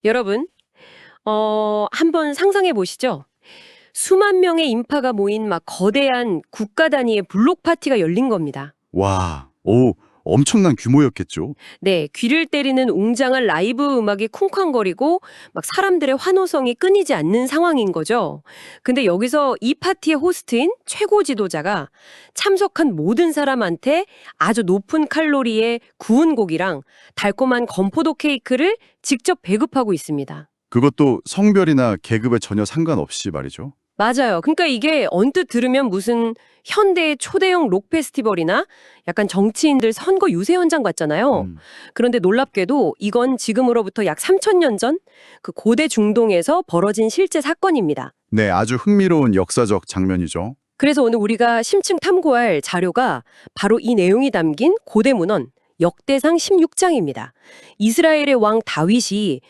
여러분, 한번 상상해 보시죠. 수만 명의 인파가 모인 막 거대한 국가 단위의 블록 파티가 열린 겁니다. 와, 엄청난 규모였겠죠. 네, 귀를 때리는 웅장한 라이브 음악이 쿵쾅거리고 막 사람들의 환호성이 끊이지 않는 상황인 거죠. 근데 여기서 이 파티의 호스트인 최고 지도자가 참석한 모든 사람한테 아주 높은 칼로리의 구운 고기랑 달콤한 건포도 케이크를 직접 배급하고 있습니다. 그것도 성별이나 계급에 전혀 상관없이 말이죠. 맞아요. 그러니까 이게 언뜻 들으면 무슨 현대의 초대형 록 페스티벌이나 약간 정치인들 선거 유세 현장 같잖아요. 음, 그런데 놀랍게도 이건 지금으로부터 약 3,000년 전 그 고대 중동에서 벌어진 실제 사건입니다. 네, 아주 흥미로운 역사적 장면이죠. 그래서 오늘 우리가 심층 탐구할 자료가 바로 이 내용이 담긴 고대 문헌 역대상 16장입니다. 이스라엘의 왕 다윗이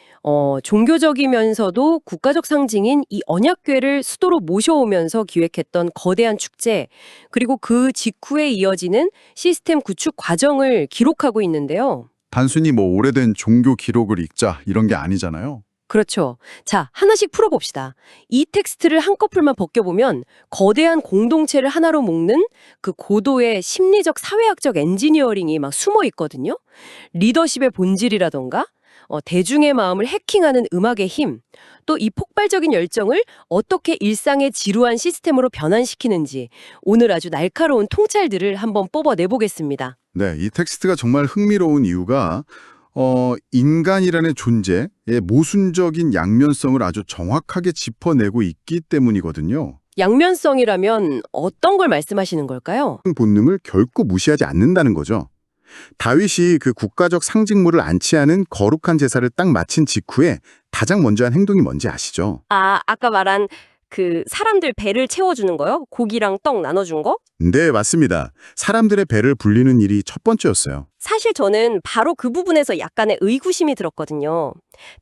종교적이면서도 국가적 상징인 이 언약궤를 수도로 모셔오면서 기획했던 거대한 축제, 그리고 그 직후에 이어지는 시스템 구축 과정을 기록하고 있는데요. 단순히 뭐 오래된 종교 기록을 읽자 이런 게 아니잖아요. 그렇죠. 자, 하나씩 풀어봅시다. 이 텍스트를 한꺼풀만 벗겨보면 거대한 공동체를 하나로 묶는 그 고도의 심리적 사회학적 엔지니어링이 막 숨어 있거든요. 리더십의 본질이라던가 대중의 마음을 해킹하는 음악의 힘, 또 이 폭발적인 열정을 어떻게 일상의 지루한 시스템으로 변환시키는지 오늘 아주 날카로운 통찰들을 한번 뽑아내보겠습니다. 네, 이 텍스트가 정말 흥미로운 이유가 인간이라는 존재의 모순적인 양면성을 아주 정확하게 짚어내고 있기 때문이거든요. 양면성이라면 어떤 걸 말씀하시는 걸까요? 본능을 결코 무시하지 않는다는 거죠. 다윗이 그 국가적 상징물을 안치하는 거룩한 제사를 딱 마친 직후에 가장 먼저 한 행동이 뭔지 아시죠? 아까 말한 그 사람들 배를 채워주는 거요? 고기랑 떡 나눠준 거? 네, 맞습니다. 사람들의 배를 불리는 일이 첫 번째였어요. 사실 저는 바로 그 부분에서 약간의 의구심이 들었거든요.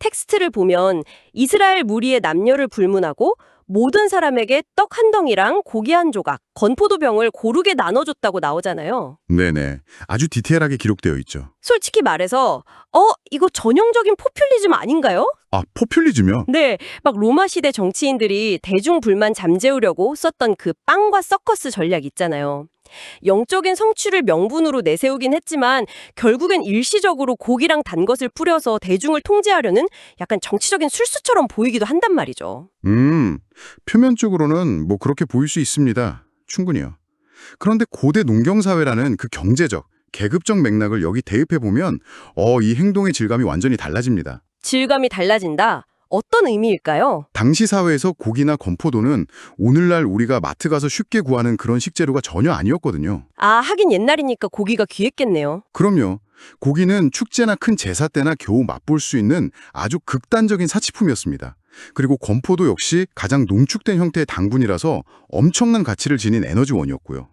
텍스트를 보면 이스라엘 무리의 남녀를 불문하고 모든 사람에게 떡 한 덩이랑 고기 한 조각, 건포도병을 고르게 나눠줬다고 나오잖아요. 네네. 아주 디테일하게 기록되어 있죠. 솔직히 말해서 이거 전형적인 포퓰리즘 아닌가요? 아, 포퓰리즘이요? 네, 막 로마 시대 정치인들이 대중 불만 잠재우려고 썼던 그 빵과 서커스 전략 있잖아요. 영적인 성취를 명분으로 내세우긴 했지만 결국엔 일시적으로 고기랑 단 것을 뿌려서 대중을 통제하려는 약간 정치적인 술수처럼 보이기도 한단 말이죠. 표면적으로는 뭐 그렇게 보일 수 있습니다. 충분히요. 그런데 고대 농경사회라는 그 경제적, 계급적 맥락을 여기 대입해보면 이 행동의 질감이 완전히 달라집니다. 질감이 달라진다? 어떤 의미일까요? 당시 사회에서 고기나 건포도는 오늘날 우리가 마트 가서 쉽게 구하는 그런 식재료가 전혀 아니었거든요. 하긴 옛날이니까 고기가 귀했겠네요. 그럼요. 고기는 축제나 큰 제사 때나 겨우 맛볼 수 있는 아주 극단적인 사치품이었습니다. 그리고 건포도 역시 가장 농축된 형태의 당분이라서 엄청난 가치를 지닌 에너지원이었고요.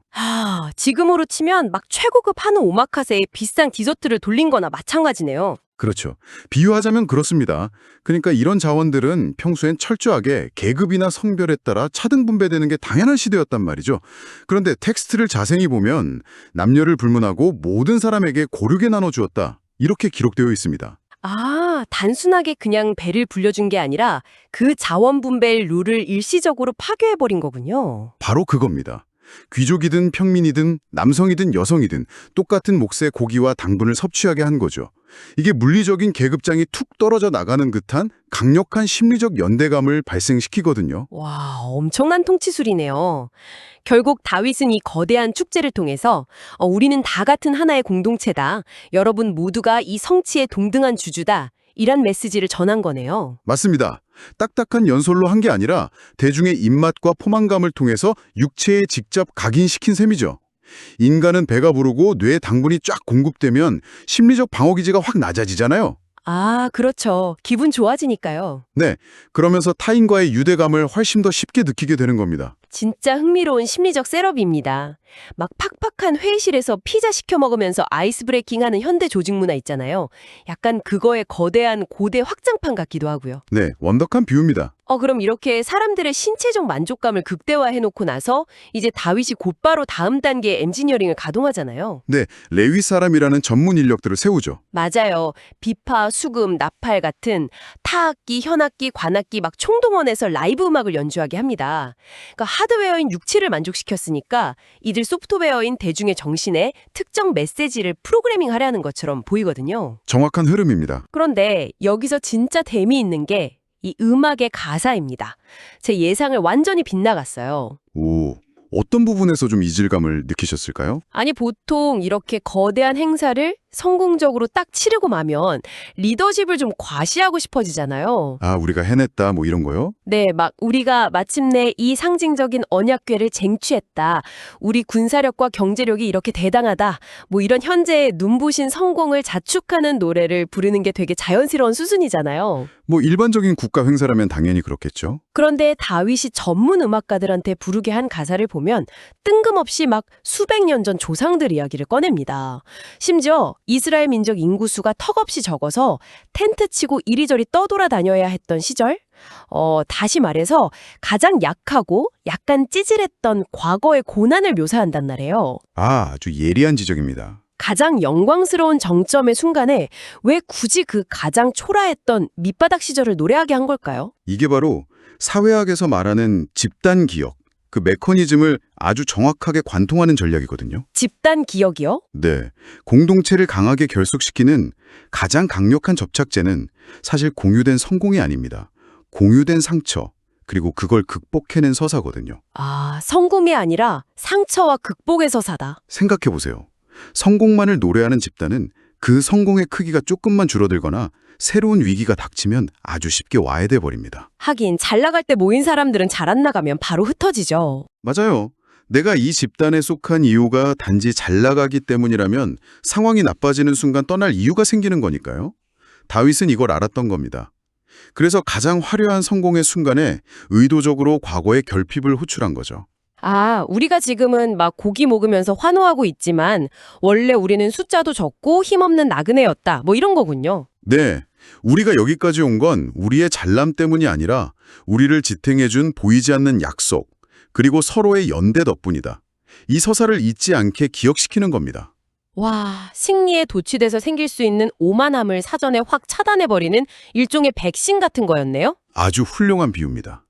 지금으로 치면 막 최고급 한우 오마카세에 비싼 디저트를 돌린 거나 마찬가지네요. 그렇죠. 비유하자면 그렇습니다. 그러니까 이런 자원들은 평소엔 철저하게 계급이나 성별에 따라 차등 분배되는 게 당연한 시대였단 말이죠. 그런데 텍스트를 자세히 보면 남녀를 불문하고 모든 사람에게 고르게 나눠주었다. 이렇게 기록되어 있습니다. 단순하게 그냥 배를 불려준 게 아니라 그 자원 분배의 룰을 일시적으로 파괴해버린 거군요. 바로 그겁니다. 귀족이든 평민이든 남성이든 여성이든 똑같은 몫의 고기와 당분을 섭취하게 한 거죠. 이게 물리적인 계급장이 툭 떨어져 나가는 듯한 강력한 심리적 연대감을 발생시키거든요. 와, 엄청난 통치술이네요. 결국 다윗은 이 거대한 축제를 통해서 우리는 다 같은 하나의 공동체다. 여러분 모두가 이 성취의 동등한 주주다. 이란 메시지를 전한 거네요. 맞습니다. 딱딱한 연설로 한 게 아니라 대중의 입맛과 포만감을 통해서 육체에 직접 각인시킨 셈이죠. 인간은 배가 부르고 뇌에 당분이 쫙 공급되면 심리적 방어기제가 확 낮아지잖아요. 그렇죠. 기분 좋아지니까요. 네, 그러면서 타인과의 유대감을 훨씬 더 쉽게 느끼게 되는 겁니다. 진짜 흥미로운 심리적 셋업입니다. 막 팍팍한 회의실에서 피자 시켜 먹으면서 아이스 브레이킹하는 현대 조직 문화 있잖아요. 약간 그거의 거대한 고대 확장판 같기도 하고요. 네, 완벽한 비유입니다. 그럼 이렇게 사람들의 신체적 만족감을 극대화해놓고 나서 이제 다윗이 곧바로 다음 단계의 엔지니어링을 가동하잖아요. 네, 레위 사람이라는 전문 인력들을 세우죠. 맞아요. 비파, 수금, 나팔 같은 타악기, 현악기, 관악기 막 총동원해서 라이브 음악을 연주하게 합니다. 그러니까 하드웨어인 육체를 만족시켰으니까 이들 소프트웨어인 대중의 정신에 특정 메시지를 프로그래밍 하려는 것처럼 보이거든요. 정확한 흐름입니다. 그런데 여기서 진짜 재미있는 게 이 음악의 가사입니다. 제 예상을 완전히 빗나갔어요. 오, 어떤 부분에서 좀 이질감을 느끼셨을까요? 아니 보통 이렇게 거대한 행사를 성공적으로 딱 치르고 마면 리더십을 좀 과시하고 싶어지잖아요. 아, 우리가 해냈다 뭐 이런 거요? 네, 막 우리가 마침내 이 상징적인 언약궤를 쟁취했다. 우리 군사력과 경제력이 이렇게 대당하다. 뭐 이런 현재의 눈부신 성공을 자축하는 노래를 부르는 게 되게 자연스러운 수준이잖아요. 뭐 일반적인 국가 행사라면 당연히 그렇겠죠. 그런데 다윗이 전문 음악가들한테 부르게 한 가사를 보면 뜬금없이 막 수백 년 전 조상들 이야기를 꺼냅니다. 심지어 이스라엘 민족 인구수가 턱없이 적어서 텐트 치고 이리저리 떠돌아다녀야 했던 시절? 다시 말해서 가장 약하고 약간 찌질했던 과거의 고난을 묘사한단 말이에요. 아, 아주 예리한 지적입니다. 가장 영광스러운 정점의 순간에 왜 굳이 그 가장 초라했던 밑바닥 시절을 노래하게 한 걸까요? 이게 바로 사회학에서 말하는 집단 기억, 그 메커니즘을 아주 정확하게 관통하는 전략이거든요. 집단 기억이요? 네, 공동체를 강하게 결속시키는 가장 강력한 접착제는 사실 공유된 성공이 아닙니다. 공유된 상처, 그리고 그걸 극복해낸 서사거든요. 아, 성공이 아니라 상처와 극복의 서사다. 생각해보세요. 성공만을 노래하는 집단은 그 성공의 크기가 조금만 줄어들거나 새로운 위기가 닥치면 아주 쉽게 와해돼 버립니다. 하긴 잘 나갈 때 모인 사람들은 잘 안 나가면 바로 흩어지죠. 맞아요. 내가 이 집단에 속한 이유가 단지 잘 나가기 때문이라면 상황이 나빠지는 순간 떠날 이유가 생기는 거니까요. 다윗은 이걸 알았던 겁니다. 그래서 가장 화려한 성공의 순간에 의도적으로 과거의 결핍을 호출한 거죠. 아, 우리가 지금은 막 고기 먹으면서 환호하고 있지만 원래 우리는 숫자도 적고 힘없는 나그네였다. 뭐 이런 거군요. 네, 우리가 여기까지 온 건 우리의 잘남 때문이 아니라 우리를 지탱해준 보이지 않는 약속, 그리고 서로의 연대 덕분이다. 이 서사를 잊지 않게 기억시키는 겁니다. 와, 승리에 도취돼서 생길 수 있는 오만함을 사전에 확 차단해버리는 일종의 백신 같은 거였네요? 아주 훌륭한 비유입니다.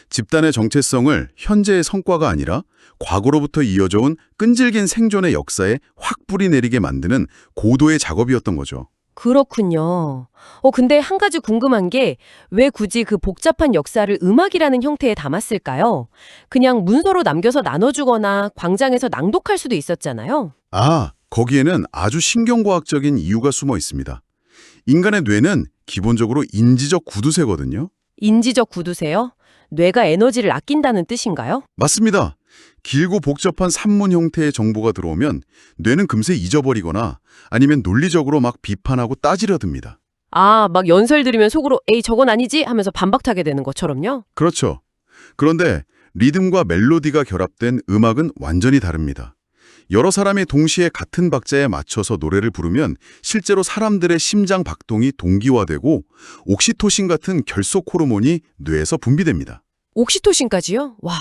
집단의 정체성을 현재의 성과가 아니라 과거로부터 이어져온 끈질긴 생존의 역사에 확 뿌리 내리게 만드는 고도의 작업이었던 거죠. 그렇군요. 근데 한 가지 궁금한 게 왜 굳이 그 복잡한 역사를 음악이라는 형태에 담았을까요? 그냥 문서로 남겨서 나눠주거나 광장에서 낭독할 수도 있었잖아요. 아, 거기에는 아주 신경과학적인 이유가 숨어 있습니다. 인간의 뇌는 기본적으로 인지적 구두쇠거든요. 인지적 구두쇠요? 뇌가 에너지를 아낀다는 뜻인가요? 맞습니다. 길고 복잡한 산문 형태의 정보가 들어오면 뇌는 금세 잊어버리거나 아니면 논리적으로 막 비판하고 따지려 듭니다. 아, 막 연설 들으면 속으로 에이 저건 아니지 하면서 반박하게 되는 것처럼요? 그렇죠. 그런데 리듬과 멜로디가 결합된 음악은 완전히 다릅니다. 여러 사람이 동시에 같은 박자에 맞춰서 노래를 부르면 실제로 사람들의 심장 박동이 동기화되고 옥시토신 같은 결속 호르몬이 뇌에서 분비됩니다. 옥시토신까지요? 와,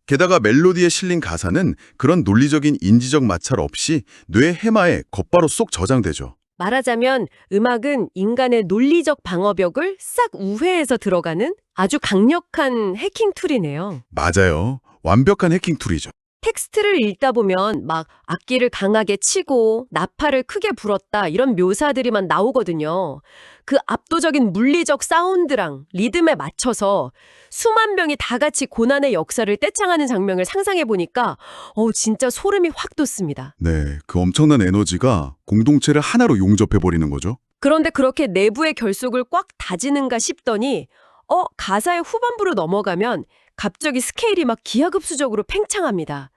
게다가 멜로디에 실린 가사는 그런 논리적인 인지적 마찰 없이 뇌 해마에 곧바로 쏙 저장되죠. 말하자면 음악은 인간의 논리적 방어벽을 싹 우회해서 들어가는 아주 강력한 해킹 툴이네요. 맞아요. 완벽한 해킹 툴이죠. 텍스트를 읽다 보면 막 악기를 강하게 치고 나팔을 크게 불었다 이런 묘사들이만 나오거든요. 그 압도적인 물리적 사운드랑 리듬에 맞춰서 수만 명이 다 같이 고난의 역사를 떼창하는 장면을 상상해 보니까 진짜 소름이 확 돋습니다. 네, 그 엄청난 에너지가 공동체를 하나로 용접해버리는 거죠. 그런데 그렇게 내부의 결속을 꽉 다지는가 싶더니 가사의 후반부로 넘어가면 갑자기 스케일이 막 기하급수적으로 팽창합니다.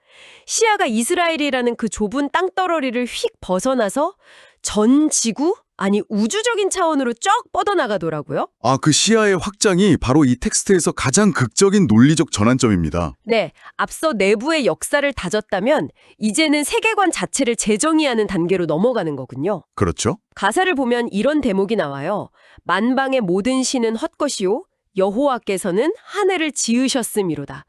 시야가 이스라엘이라는 그 좁은 땅덩어리를 휙 벗어나서 전 지구 아니, 우주적인 차원으로 쫙 뻗어나가더라고요. 아, 그 시야의 확장이 바로 이 텍스트에서 가장 극적인 논리적 전환점입니다. 네, 앞서 내부의 역사를 다졌다면 이제는 세계관 자체를 재정의하는 단계로 넘어가는 거군요. 그렇죠? 가사를 보면 이런 대목이 나와요. 만방의 모든 신은 헛것이요 여호와께서는 하늘을 지으셨음이로다.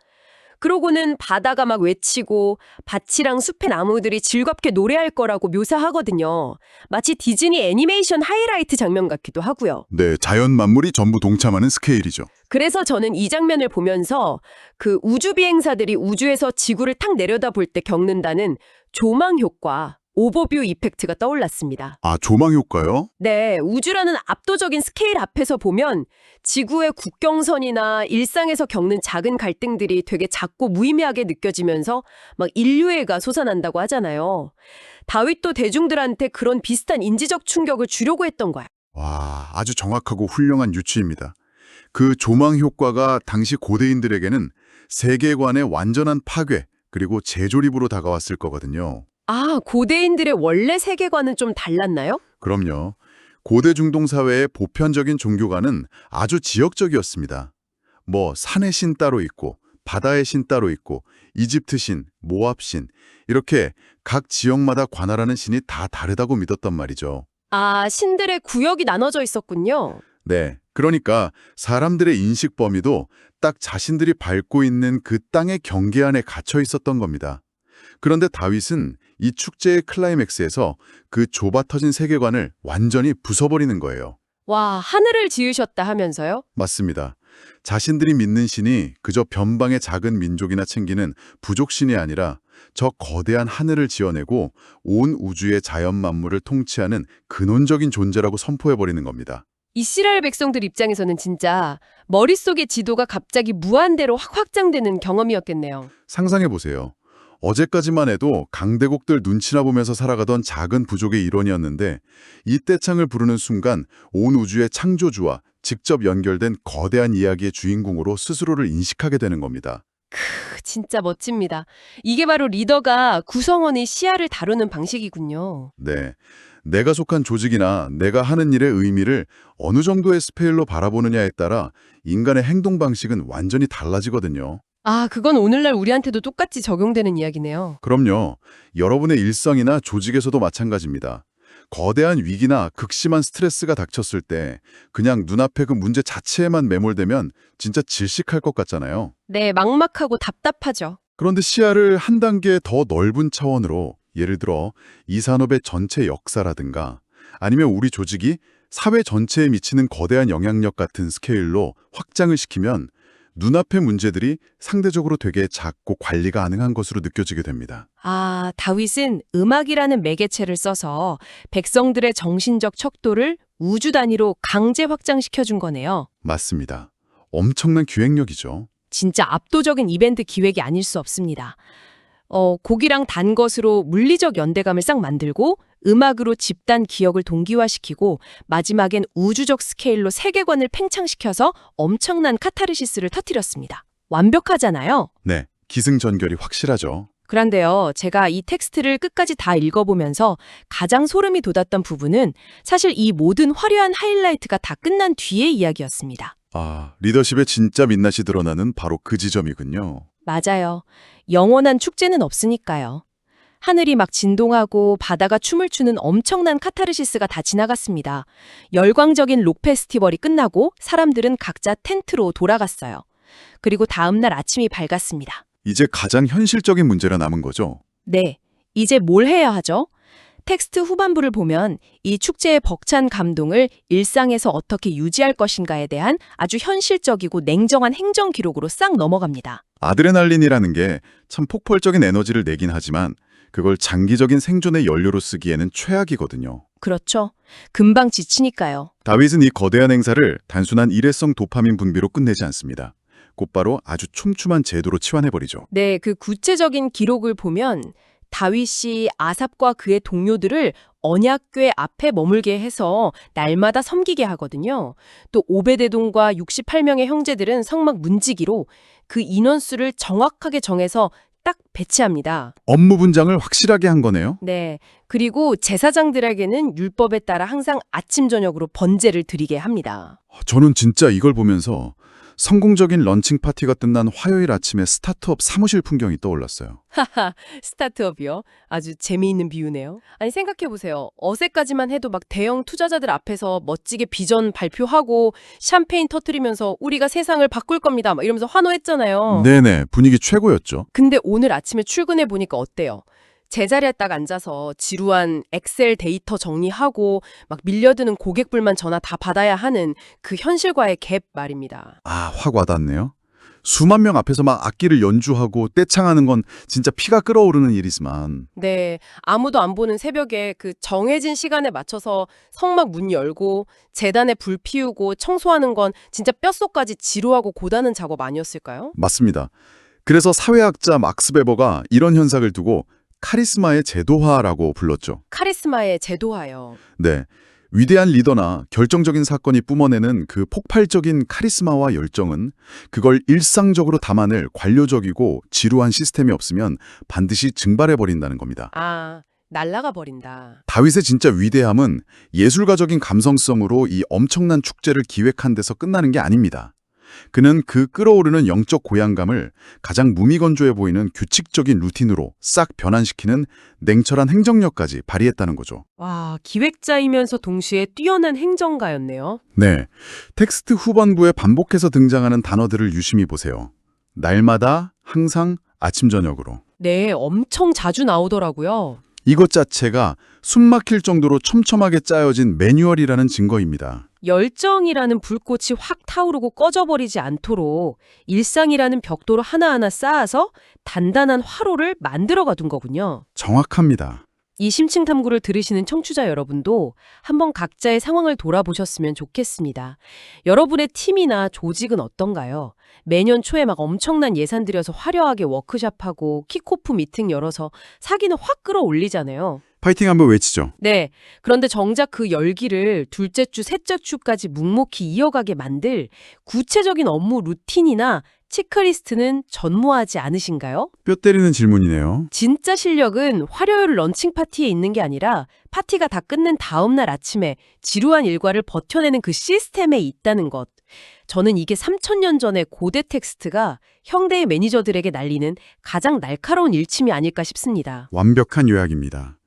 그러고는 바다가 막 외치고 밭이랑 숲의 나무들이 즐겁게 노래할 거라고 묘사하거든요. 마치 디즈니 애니메이션 하이라이트 장면 같기도 하고요. 네, 자연 만물이 전부 동참하는 스케일이죠. 그래서 저는 이 장면을 보면서 그 우주 비행사들이 우주에서 지구를 탁 내려다볼 때 겪는다는 조망 효과, 오버뷰 이펙트가 떠올랐습니다. 아, 조망 효과요? 네, 우주라는 압도적인 스케일 앞에서 보면 지구의 국경선이나 일상에서 겪는 작은 갈등들이 되게 작고 무의미하게 느껴지면서 막 인류애가 솟아난다고 하잖아요. 다윗도 대중들한테 그런 비슷한 인지적 충격을 주려고 했던 거야. 와, 아주 정확하고 훌륭한 유추입니다. 그 조망 효과가 당시 고대인들에게는 세계관의 완전한 파괴, 그리고 재조립으로 다가왔을 거거든요. 아, 고대인들의 원래 세계관은 좀 달랐나요? 그럼요. 고대 중동 사회의 보편적인 종교관은 아주 지역적이었습니다. 뭐 산의 신 따로 있고 바다의 신 따로 있고 이집트 신, 모압 신 이렇게 각 지역마다 관할하는 신이 다 다르다고 믿었단 말이죠. 아, 신들의 구역이 나눠져 있었군요. 네, 그러니까 사람들의 인식 범위도 딱 자신들이 밟고 있는 그 땅의 경계 안에 갇혀 있었던 겁니다. 그런데 다윗은 이 축제의 클라이맥스에서 그 좁아터진 세계관을 완전히 부숴버리는 거예요. 와, 하늘을 지으셨다 하면서요? 맞습니다. 자신들이 믿는 신이 그저 변방의 작은 민족이나 챙기는 부족신이 아니라 저 거대한 하늘을 지어내고 온 우주의 자연 만물을 통치하는 근원적인 존재라고 선포해버리는 겁니다. 이스라엘 백성들 입장에서는 진짜 머릿속의 지도가 갑자기 무한대로 확 확장되는 경험이었겠네요. 상상해보세요. 어제까지만 해도 강대국들 눈치나 보면서 살아가던 작은 부족의 일원이었는데 이 떼창을 부르는 순간 온 우주의 창조주와 직접 연결된 거대한 이야기의 주인공으로 스스로를 인식하게 되는 겁니다. 진짜 멋집니다. 이게 바로 리더가 구성원의 시야를 다루는 방식이군요. 네, 내가 속한 조직이나 내가 하는 일의 의미를 어느 정도의 스케일로 바라보느냐에 따라 인간의 행동 방식은 완전히 달라지거든요. 아, 그건 오늘날 우리한테도 똑같이 적용되는 이야기네요. 그럼요. 여러분의 일상이나 조직에서도 마찬가지입니다. 거대한 위기나 극심한 스트레스가 닥쳤을 때 그냥 눈앞에 그 문제 자체에만 매몰되면 진짜 질식할 것 같잖아요. 네, 막막하고 답답하죠. 그런데 시야를 한 단계 더 넓은 차원으로 예를 들어 이 산업의 전체 역사라든가 아니면 우리 조직이 사회 전체에 미치는 거대한 영향력 같은 스케일로 확장을 시키면 눈앞의 문제들이 상대적으로 되게 작고 관리가 가능한 것으로 느껴지게 됩니다. 아, 다윗은 음악이라는 매개체를 써서 백성들의 정신적 척도를 우주 단위로 강제 확장시켜준 거네요. 맞습니다. 엄청난 기획력이죠. 진짜 압도적인 이벤트 기획이 아닐 수 없습니다. 곡이랑 단 것으로 물리적 연대감을 싹 만들고 음악으로 집단 기억을 동기화시키고 마지막엔 우주적 스케일로 세계관을 팽창시켜서 엄청난 카타르시스를 터뜨렸습니다. 완벽하잖아요. 네, 기승전결이 확실하죠. 그런데요, 제가 이 텍스트를 끝까지 다 읽어보면서 가장 소름이 돋았던 부분은 사실 이 모든 화려한 하이라이트가 다 끝난 뒤의 이야기였습니다. 아, 리더십의 진짜 민낯이 드러나는 바로 그 지점이군요. 맞아요. 영원한 축제는 없으니까요. 하늘이 막 진동하고 바다가 춤을 추는 엄청난 카타르시스가 다 지나갔습니다. 열광적인 록 페스티벌이 끝나고 사람들은 각자 텐트로 돌아갔어요. 그리고 다음 날 아침이 밝았습니다. 이제 가장 현실적인 문제가 남은 거죠. 네, 이제 뭘 해야 하죠? 텍스트 후반부를 보면 이 축제의 벅찬 감동을 일상에서 어떻게 유지할 것인가에 대한 아주 현실적이고 냉정한 행정 기록으로 싹 넘어갑니다. 아드레날린이라는 게 참 폭발적인 에너지를 내긴 하지만 그걸 장기적인 생존의 연료로 쓰기에는 최악이거든요. 그렇죠. 금방 지치니까요. 다윗은 이 거대한 행사를 단순한 일회성 도파민 분비로 끝내지 않습니다. 곧바로 아주 촘촘한 제도로 치환해버리죠. 네, 그 구체적인 기록을 보면 다윗이 아삽과 그의 동료들을 언약궤 앞에 머물게 해서 날마다 섬기게 하거든요. 또 오베데돔과 68명의 형제들은 성막 문지기로 그 인원수를 정확하게 정해서 딱 배치합니다. 업무 분장을 확실하게 한 거네요. 네. 그리고 제사장들에게는 율법에 따라 항상 아침 저녁으로 번제를 드리게 합니다. 저는 진짜 이걸 보면서 성공적인 런칭 파티가 끝난 화요일 아침에 스타트업 사무실 풍경이 떠올랐어요. 하하, 스타트업이요? 아주 재미있는 비유네요. 아니 생각해보세요. 어제까지만 해도 막 대형 투자자들 앞에서 멋지게 비전 발표하고 샴페인 터트리면서 우리가 세상을 바꿀 겁니다 막 이러면서 환호했잖아요. 네네, 분위기 최고였죠. 근데 오늘 아침에 출근해보니까 어때요? 제자리에 딱 앉아서 지루한 엑셀 데이터 정리하고 막 밀려드는 고객불만 전화 다 받아야 하는 그 현실과의 갭 말입니다. 아, 확 와닿네요. 수만 명 앞에서 막 악기를 연주하고 떼창하는 건 진짜 피가 끓어오르는 일이지만 네, 아무도 안 보는 새벽에 그 정해진 시간에 맞춰서 성막 문 열고 재단에 불 피우고 청소하는 건 진짜 뼛속까지 지루하고 고단한 작업 아니었을까요? 맞습니다. 그래서 사회학자 막스 베버가 이런 현상을 두고 카리스마의 제도화라고 불렀죠. 카리스마의 제도화요. 네, 위대한 리더나 결정적인 사건이 뿜어내는 그 폭발적인 카리스마와 열정은 그걸 일상적으로 담아낼 관료적이고 지루한 시스템이 없으면 반드시 증발해버린다는 겁니다. 아, 날아가 버린다. 다윗의 진짜 위대함은 예술가적인 감성성으로 이 엄청난 축제를 기획한 데서 끝나는 게 아닙니다. 그는 그 끓어오르는 영적 고향감을 가장 무미건조해 보이는 규칙적인 루틴으로 싹 변환시키는 냉철한 행정력까지 발휘했다는 거죠. 와, 기획자이면서 동시에 뛰어난 행정가였네요. 네, 텍스트 후반부에 반복해서 등장하는 단어들을 유심히 보세요. 날마다, 항상, 아침 저녁으로. 네, 엄청 자주 나오더라고요. 이것 자체가 숨막힐 정도로 촘촘하게 짜여진 매뉴얼이라는 증거입니다. 열정이라는 불꽃이 확 타오르고 꺼져버리지 않도록 일상이라는 벽돌을 하나하나 쌓아서 단단한 화로를 만들어가 둔 거군요. 정확합니다. 이 심층 탐구를 들으시는 청취자 여러분도 한번 각자의 상황을 돌아보셨으면 좋겠습니다. 여러분의 팀이나 조직은 어떤가요? 매년 초에 막 엄청난 예산 들여서 화려하게 워크숍하고 킥오프 미팅 열어서 사기는 확 끌어올리잖아요. 파이팅 한번 외치죠. 네. 그런데 정작 그 열기를 둘째 주, 셋째 주까지 묵묵히 이어가게 만들 구체적인 업무 루틴이나 체크리스트는 전무하지 않으신가요? 뼈 때리는 질문이네요. 진짜 실력은 화요일 런칭 파티에 있는 게 아니라 파티가 다 끝낸 다음 날 아침에 지루한 일과를 버텨내는 그 시스템에 있다는 것. 저는 이게 3000년 전의 고대 텍스트가 형대의 매니저들에게 날리는 가장 날카로운 일침이 아닐까 싶습니다. 완벽한 요약입니다.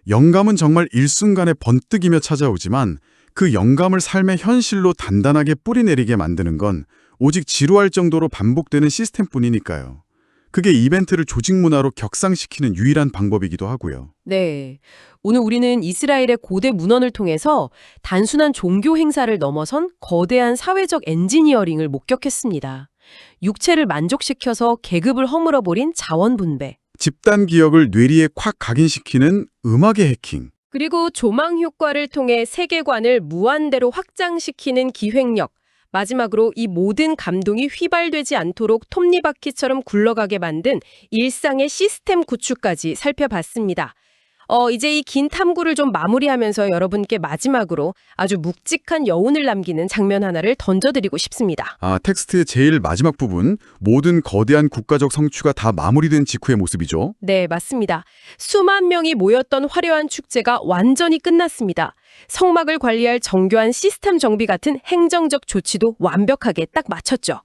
영감은 정말 일순간에 번뜩이며 찾아오지만 그 영감을 삶의 현실로 단단하게 뿌리내리게 만드는 건 오직 지루할 정도로 반복되는 시스템뿐이니까요. 그게 이벤트를 조직 문화로 격상시키는 유일한 방법이기도 하고요. 네. 오늘 우리는 이스라엘의 고대 문헌을 통해서 단순한 종교 행사를 넘어선 거대한 사회적 엔지니어링을 목격했습니다. 육체를 만족시켜서 계급을 허물어버린 자원 분배. 집단 기억을 뇌리에 콱 각인시키는 음악의 해킹. 그리고 조망 효과를 통해 세계관을 무한대로 확장시키는 기획력. 마지막으로 이 모든 감동이 휘발되지 않도록 톱니바퀴처럼 굴러가게 만든 일상의 시스템 구축까지 살펴봤습니다. 이제 이 긴 탐구를 좀 마무리하면서 여러분께 마지막으로 아주 묵직한 여운을 남기는 장면 하나를 던져드리고 싶습니다. 텍스트의 제일 마지막 부분, 모든 거대한 국가적 성취가 다 마무리된 직후의 모습이죠. 네, 맞습니다. 수만 명이 모였던 화려한 축제가 완전히 끝났습니다. 성막을 관리할 정교한 시스템 정비 같은 행정적 조치도 완벽하게 딱 마쳤죠.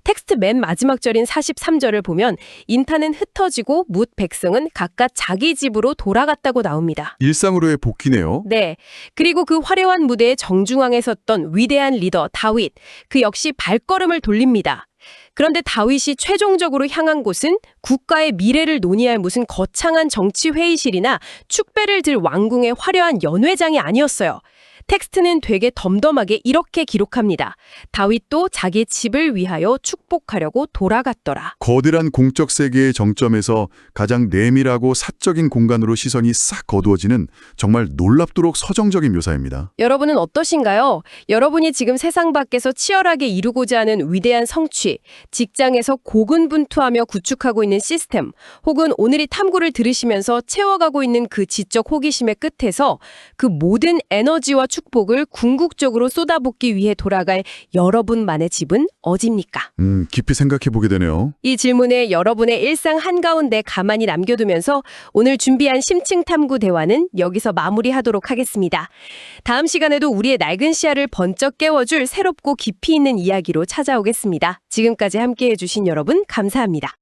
텍스트 맨 마지막 절인 43절을 보면 인타는 흩어지고 뭇 백성은 각각 자기 집으로 돌아갔다고 나옵니다. 일상으로의 복귀네요. 네. 그리고 그 화려한 무대의 정중앙에 섰던 위대한 리더 다윗, 그 역시 발걸음을 돌립니다. 그런데 다윗이 최종적으로 향한 곳은 국가의 미래를 논의할 무슨 거창한 정치 회의실이나 축배를 들 왕궁의 화려한 연회장이 아니었어요. 텍스트는 되게 덤덤하게 이렇게 기록합니다. 다윗도 자기 집을 위하여 축복하려고 돌아갔더라. 거대한 공적 세계의 정점에서 가장 내밀하고 사적인 공간으로 시선이 싹 거두어지는 정말 놀랍도록 서정적인 묘사입니다. 여러분은 어떠신가요? 여러분이 지금 세상 밖에서 치열하게 이루고자 하는 위대한 성취, 직장에서 고군분투하며 구축하고 있는 시스템, 혹은 오늘 이 탐구를 들으시면서 채워가고 있는 그 지적 호기심의 끝에서 그 모든 에너지와 축복을 궁극적으로 쏟아붓기 위해 돌아갈 여러분만의 집은 어디입니까? 깊이 생각해 보게 되네요. 이 질문에 여러분의 일상 한가운데 가만히 남겨두면서 오늘 준비한 심층 탐구 대화는 여기서 마무리하도록 하겠습니다. 다음 시간에도 우리의 낡은 시야를 번쩍 깨워줄 새롭고 깊이 있는 이야기로 찾아오겠습니다. 지금까지 함께해 주신 여러분 감사합니다.